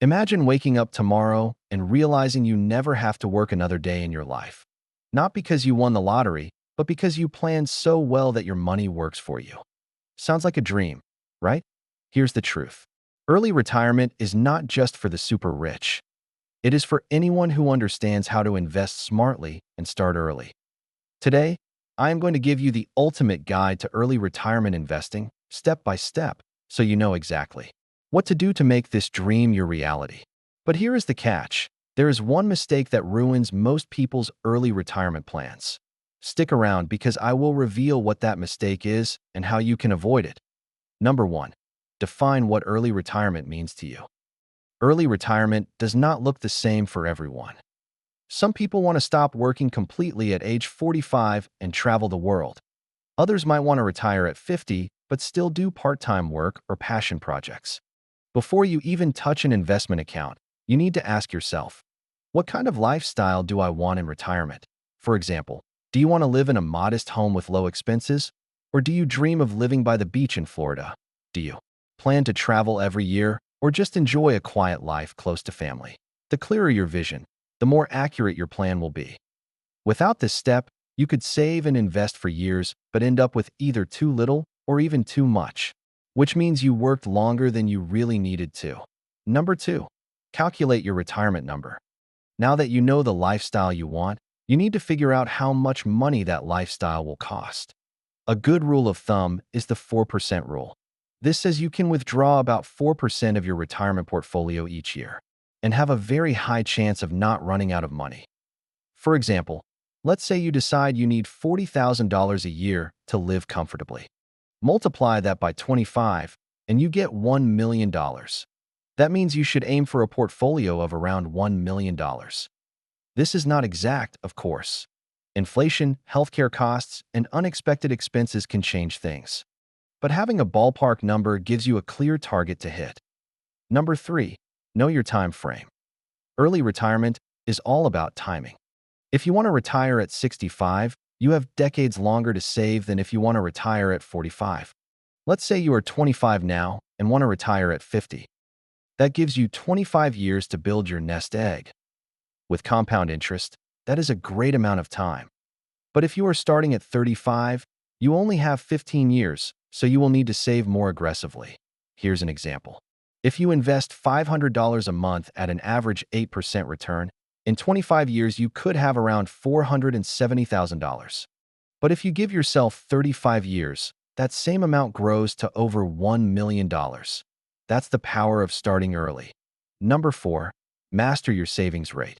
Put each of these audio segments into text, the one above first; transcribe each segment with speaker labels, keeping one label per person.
Speaker 1: Imagine waking up tomorrow and realizing you never have to work another day in your life. Not because you won the lottery, but because you planned so well that your money works for you. Sounds like a dream, right? Here's the truth. Early retirement is not just for the super rich. It is for anyone who understands how to invest smartly and start early. Today, I am going to give you the ultimate guide to early retirement investing, step by step, so you know exactly what to do to make this dream your reality. But here is the catch. There is one mistake that ruins most people's early retirement plans. Stick around because I will reveal what that mistake is and how you can avoid it. Number 1. Define what early retirement means to you. Early retirement does not look the same for everyone. Some people want to stop working completely at age 45 and travel the world. Others might want to retire at 50 but still do part-time work or passion projects. Before you even touch an investment account, you need to ask yourself, what kind of lifestyle do I want in retirement? For example, do you want to live in a modest home with low expenses? Or do you dream of living by the beach in Florida? Do you plan to travel every year or just enjoy a quiet life close to family? The clearer your vision, the more accurate your plan will be. Without this step, you could save and invest for years but end up with either too little or even too much, which means you worked longer than you really needed to. Number 2, calculate your retirement number. Now that you know the lifestyle you want, you need to figure out how much money that lifestyle will cost. A good rule of thumb is the 4% rule. This says you can withdraw about 4% of your retirement portfolio each year and have a very high chance of not running out of money. For example, let's say you decide you need $40,000 a year to live comfortably. Multiply that by 25, and you get $1 million. That means you should aim for a portfolio of around $1 million. This is not exact, of course. Inflation, healthcare costs, and unexpected expenses can change things. But having a ballpark number gives you a clear target to hit. Number 3, know your time frame. Early retirement is all about timing. If you want to retire at 65, you have decades longer to save than if you want to retire at 45. Let's say you are 25 now and want to retire at 50. That gives you 25 years to build your nest egg. With compound interest, that is a great amount of time. But if you are starting at 35, you only have 15 years, so you will need to save more aggressively. Here's an example. If you invest $500 a month at an average 8% return, in 25 years you could have around $470,000. But if you give yourself 35 years, that same amount grows to over $1 million. That's the power of starting early. Number 4, master your savings rate.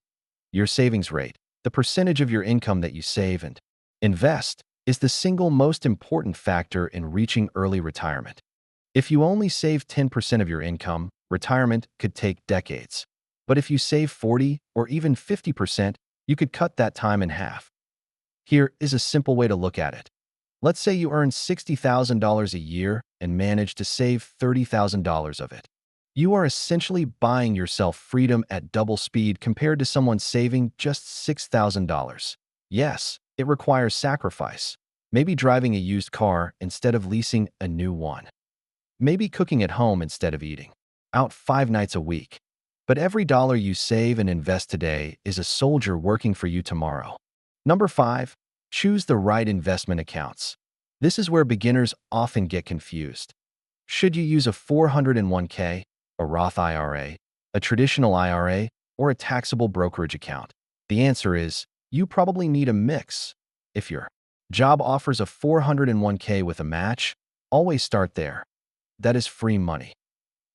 Speaker 1: Your savings rate, the percentage of your income that you save and invest, is the single most important factor in reaching early retirement. If you only save 10% of your income, retirement could take decades. But if you save 40 or even 50%, you could cut that time in half. Here is a simple way to look at it. Let's say you earn $60,000 a year and manage to save $30,000 of it. You are essentially buying yourself freedom at double speed compared to someone saving just $6,000. Yes, it requires sacrifice. Maybe driving a used car instead of leasing a new one. Maybe cooking at home instead of eating out 5 nights a week. But every dollar you save and invest today is a soldier working for you tomorrow. Number 5, choose the right investment accounts. This is where beginners often get confused. Should you use a 401k, a Roth IRA, a traditional IRA, or a taxable brokerage account? The answer is, you probably need a mix. If your job offers a 401k with a match, always start there. That is free money.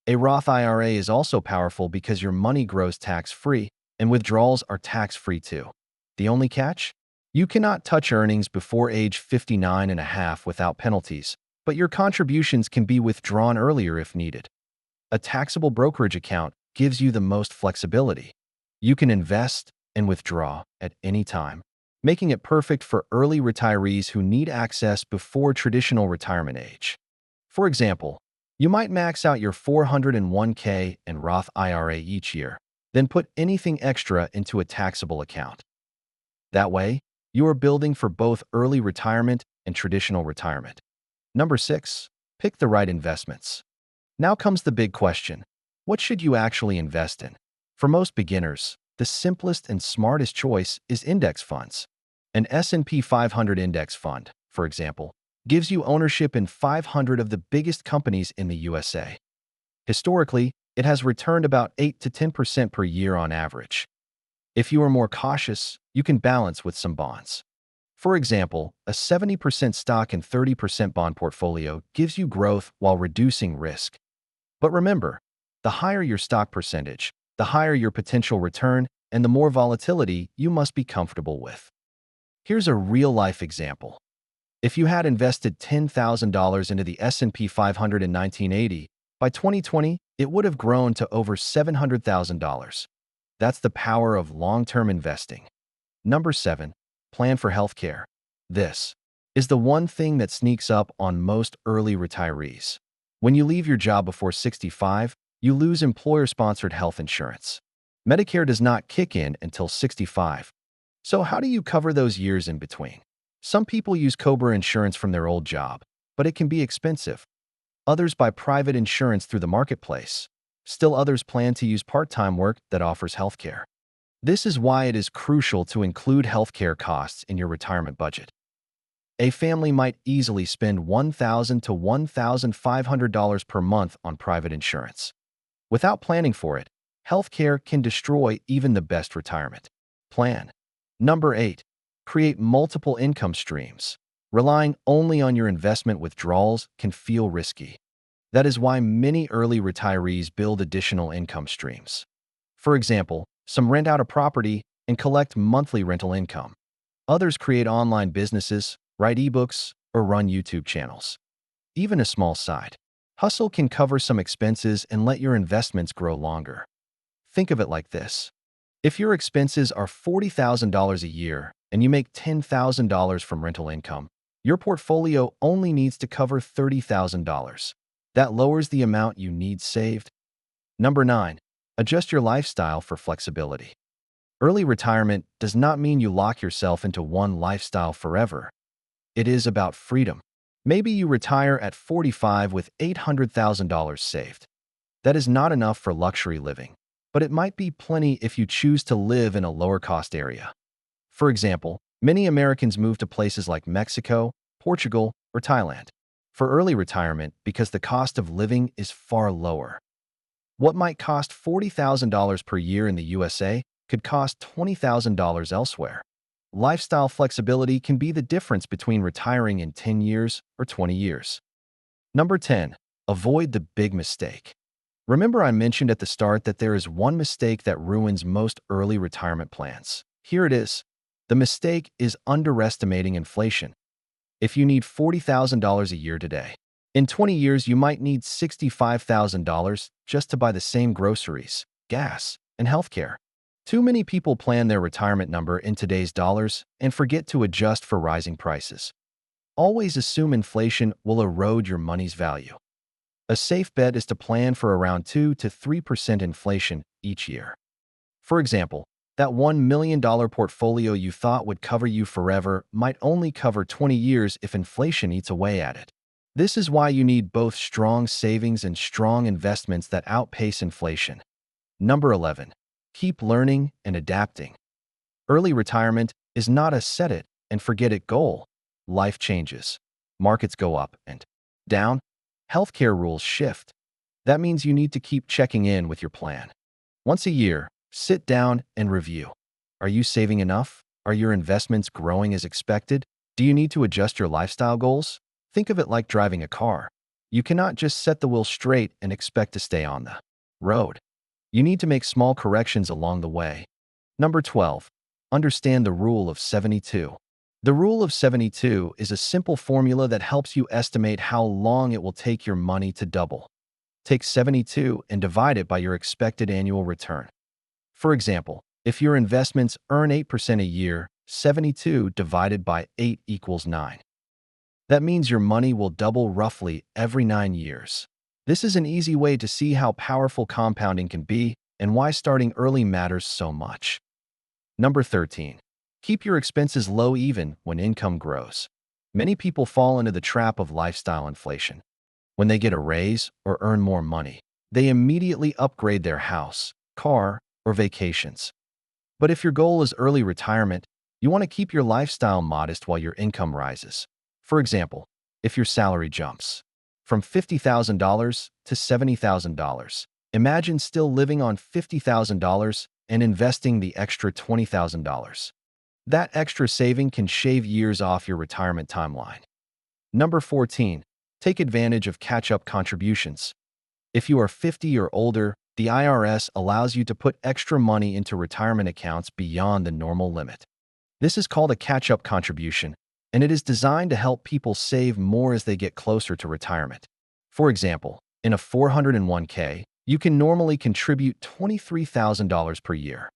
Speaker 1: A Roth IRA is also powerful because your money grows tax-free, and withdrawals are tax-free too. The only catch? You cannot touch earnings before age 59 and a half without penalties, but your contributions can be withdrawn earlier if needed. A taxable brokerage account gives you the most flexibility. You can invest and withdraw at any time, making it perfect for early retirees who need access before traditional retirement age. For example, you might max out your 401k and Roth IRA each year, then put anything extra into a taxable account. That way, you are building for both early retirement and traditional retirement. Number 6, pick the right investments. Now comes the big question. What should you actually invest in? For most beginners, the simplest and smartest choice is index funds. An S&P 500 index fund, for example, gives you ownership in 500 of the biggest companies in the USA. Historically, it has returned about 8 to 10% per year on average. If you are more cautious, you can balance with some bonds. For example, a 70% stock and 30% bond portfolio gives you growth while reducing risk. But remember, the higher your stock percentage, the higher your potential return and the more volatility you must be comfortable with. Here's a real-life example. If you had invested $10,000 into the S&P 500 in 1980, by 2020, it would have grown to over $700,000. That's the power of long-term investing. Number 7. Plan for healthcare. This is the one thing that sneaks up on most early retirees. When you leave your job before 65, you lose employer-sponsored health insurance. Medicare does not kick in until 65. So how do you cover those years in between? Some people use COBRA insurance from their old job, but it can be expensive. Others buy private insurance through the marketplace. Still others plan to use part-time work that offers healthcare. This is why it is crucial to include healthcare costs in your retirement budget. A family might easily spend $1,000 to $1,500 per month on private insurance. Without planning for it, healthcare can destroy even the best retirement plan. Number 8. Create multiple income streams. Relying only on your investment withdrawals can feel risky. That is why many early retirees build additional income streams. For example, some rent out a property and collect monthly rental income. Others create online businesses, write ebooks, or run YouTube channels. Even a small side hustle can cover some expenses and let your investments grow longer. Think of it like this. If your expenses are $40,000 a year and you make $10,000 from rental income, your portfolio only needs to cover $30,000. That lowers the amount you need saved. Number 9. Adjust your lifestyle for flexibility. Early retirement does not mean you lock yourself into one lifestyle forever. It is about freedom. Maybe you retire at 45 with $800,000 saved. That is not enough for luxury living, but it might be plenty if you choose to live in a lower-cost area. For example, many Americans move to places like Mexico, Portugal, or Thailand for early retirement because the cost of living is far lower. What might cost $40,000 per year in the USA could cost $20,000 elsewhere. Lifestyle flexibility can be the difference between retiring in 10 years or 20 years. Number 10. Avoid the big mistake. Remember I mentioned at the start that there is one mistake that ruins most early retirement plans. Here it is. The mistake is underestimating inflation. If you need $40,000 a year today, in 20 years you might need $65,000 just to buy the same groceries, gas, and healthcare. Too many people plan their retirement number in today's dollars and forget to adjust for rising prices. Always assume inflation will erode your money's value. A safe bet is to plan for around 2 to 3% inflation each year. For example, that $1 million portfolio you thought would cover you forever might only cover 20 years if inflation eats away at it. This is why you need both strong savings and strong investments that outpace inflation. Number 11. Keep learning and adapting. Early retirement is not a set-it-and-forget-it goal. Life changes. Markets go up and down. Healthcare rules shift. That means you need to keep checking in with your plan. Once a year, sit down and review. Are you saving enough? Are your investments growing as expected? Do you need to adjust your lifestyle goals? Think of it like driving a car. You cannot just set the wheel straight and expect to stay on the road. You need to make small corrections along the way. Number 12. Understand the Rule of 72. The Rule of 72 is a simple formula that helps you estimate how long it will take your money to double. Take 72 and divide it by your expected annual return. For example, if your investments earn 8% a year, 72 divided by 8 equals 9. That means your money will double roughly every 9 years. This is an easy way to see how powerful compounding can be and why starting early matters so much. Number 13. Keep your expenses low even when income grows. Many people fall into the trap of lifestyle inflation. When they get a raise or earn more money, They immediately upgrade their house, car, or vacations. But if your goal is early retirement, you want to keep your lifestyle modest while your income rises. For example, if your salary jumps from $50,000 to $70,000, imagine still living on $50,000 and investing the extra $20,000. That extra saving can shave years off your retirement timeline. Number 14. Take advantage of catch-up contributions. If you are 50 or older, the IRS allows you to put extra money into retirement accounts beyond the normal limit. This is called a catch-up contribution, and it is designed to help people save more as they get closer to retirement. For example, in a 401k, you can normally contribute $23,000 per year.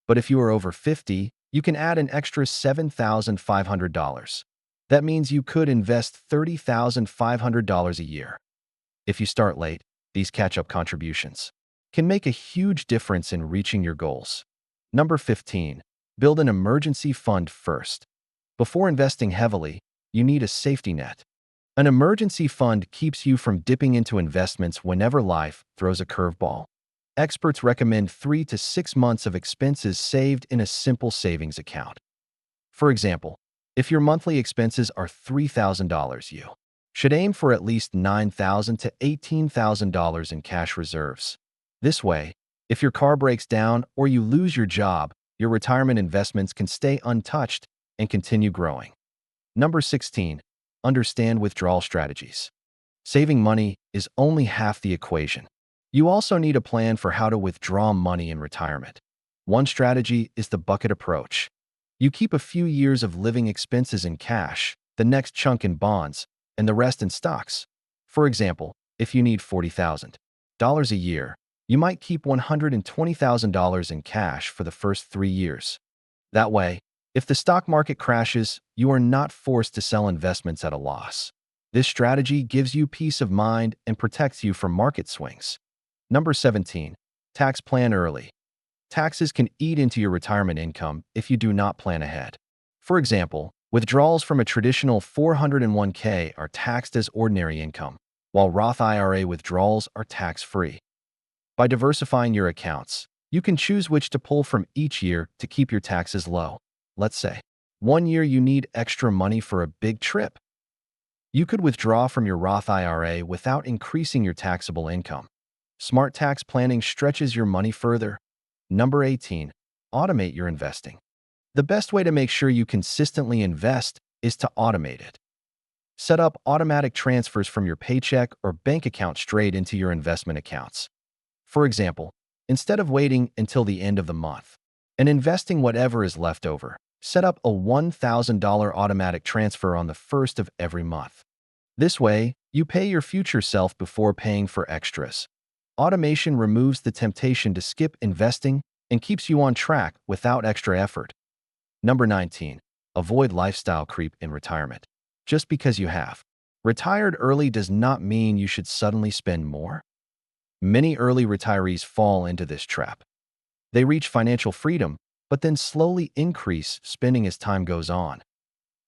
Speaker 1: But if you are over 50, you can add an extra $7,500. That means you could invest $30,500 a year. If you start late, these catch-up contributions can make a huge difference in reaching your goals. Number 15. Build an emergency fund first. Before investing heavily, you need a safety net. An emergency fund keeps you from dipping into investments whenever life throws a curveball. Experts recommend 3 to 6 months of expenses saved in a simple savings account. For example, if your monthly expenses are $3,000, you should aim for at least $9,000 to $18,000 in cash reserves. This way, if your car breaks down or you lose your job, your retirement investments can stay untouched and continue growing. Number 16. Understand withdrawal strategies. Saving money is only half the equation. You also need a plan for how to withdraw money in retirement. One strategy is the bucket approach. You keep a few years of living expenses in cash, the next chunk in bonds, and the rest in stocks. For example, if you need $40,000 a year, you might keep $120,000 in cash for the first 3 years. That way, if the stock market crashes, you are not forced to sell investments at a loss. This strategy gives you peace of mind and protects you from market swings. Number 17. Tax plan early. Taxes can eat into your retirement income if you do not plan ahead. For example, withdrawals from a traditional 401k are taxed as ordinary income, while Roth IRA withdrawals are tax-free. By diversifying your accounts, you can choose which to pull from each year to keep your taxes low. Let's say, one year you need extra money for a big trip. You could withdraw from your Roth IRA without increasing your taxable income. Smart tax planning stretches your money further. Number 18. Automate your investing. The best way to make sure you consistently invest is to automate it. Set up automatic transfers from your paycheck or bank account straight into your investment accounts. For example, instead of waiting until the end of the month and investing whatever is left over, set up a $1,000 automatic transfer on the first of every month. This way, you pay your future self before paying for extras. Automation removes the temptation to skip investing and keeps you on track without extra effort. Number 19. Avoid lifestyle creep in retirement. Just because you have retired early does not mean you should suddenly spend more. Many early retirees fall into this trap. They reach financial freedom, but then slowly increase spending as time goes on.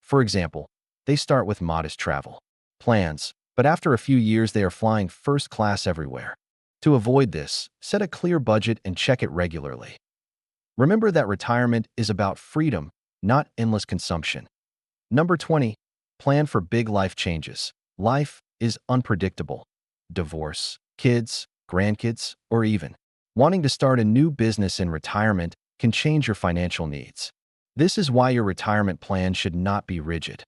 Speaker 1: For example, they start with modest travel plans, but after a few years they are flying first class everywhere. To avoid this, set a clear budget and check it regularly. Remember that retirement is about freedom, not endless consumption. Number 20. Plan for big life changes. Life is unpredictable. Divorce, kids, grandkids, or even wanting to start a new business in retirement can change your financial needs. This is why your retirement plan should not be rigid.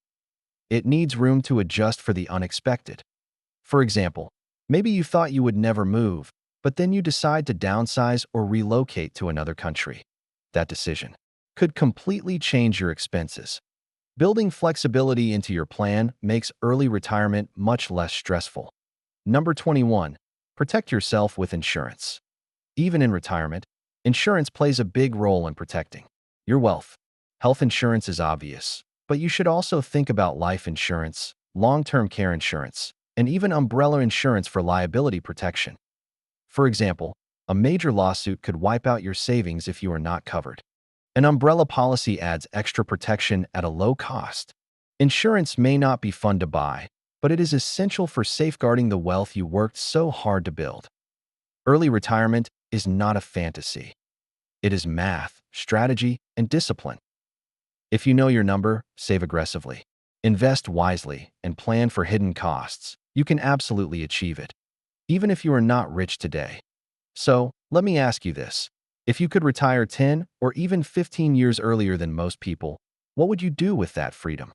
Speaker 1: It needs room to adjust for the unexpected. For example, maybe you thought you would never move, but then you decide to downsize or relocate to another country. That decision could completely change your expenses. Building flexibility into your plan makes early retirement much less stressful. Number 21. Protect yourself with insurance. Even in retirement, insurance plays a big role in protecting your wealth. Health insurance is obvious, but you should also think about life insurance, long-term care insurance, and even umbrella insurance for liability protection. For example, a major lawsuit could wipe out your savings if you are not covered. An umbrella policy adds extra protection at a low cost. Insurance may not be fun to buy, but it is essential for safeguarding the wealth you worked so hard to build. Early retirement is not a fantasy. It is math, strategy, and discipline. If you know your number, save aggressively. Invest wisely and plan for hidden costs. You can absolutely achieve it, even if you are not rich today. So, let me ask you this. If you could retire 10 or even 15 years earlier than most people, what would you do with that freedom?